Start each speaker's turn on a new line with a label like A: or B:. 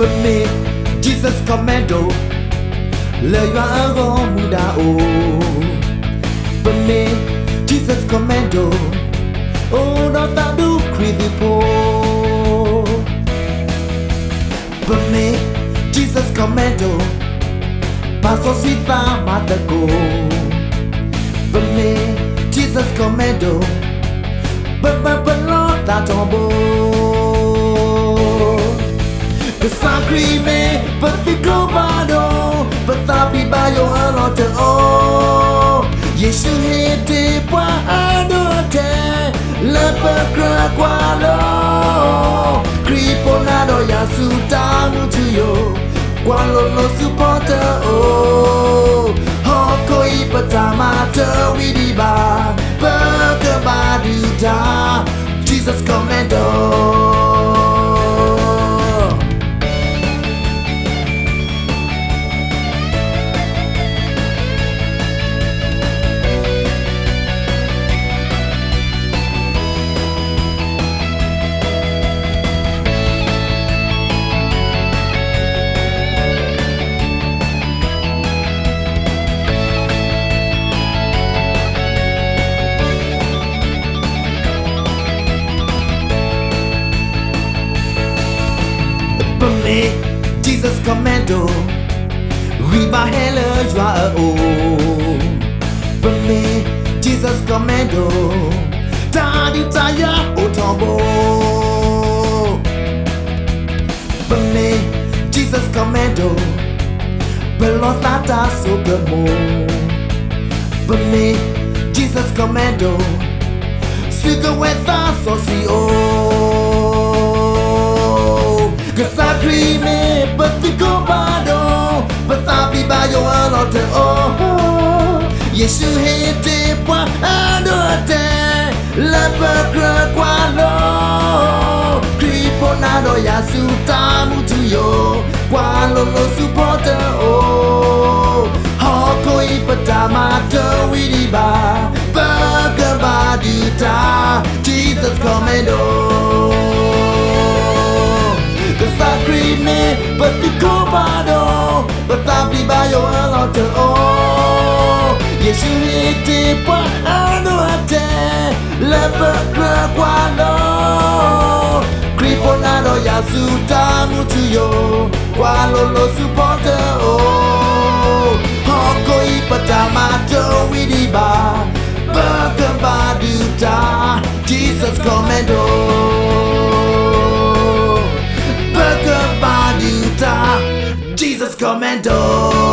A: For me, Jesus commando, le yuan muda o. For me, Jesus commando, oh no tadu crazy po. For me, Jesus commando, paso sita matago. For me, Jesus commando, but that tombo. The sacrament, but the commando, but that be by your lot oh. Yesu hete pa adote, lepa kwalo. Kriponado yasuta mutuyo, kwalo lo supporter oh. Hoko ipatamata widiba, bagabaduda, Jesus commando. For me, Jesus commando, riba hella joie oh. For me, Jesus commando, tadi taya au tombeau. For me, Jesus commando, pelotata sobremo. For me, Jesus commando, sugarweta socio. Sacrament, but the commando, but that be by your lot oh. Yesu hete pa adote, lepa kwalo. Kriponado yasuta mutuyo, kwalo lo supporter oh. Hoko ipatamato widiba, bagabaduta, Jesus commando. Sacrament, but the commando, but that be by your lot oh. Yesu hete pa adote, lepa kwalo. Kriponado yasuta mutuyo, kwalo lo supporter oh. Hoko ipatamato widiba, bagabaduta, Jesus commando. Jesus commando.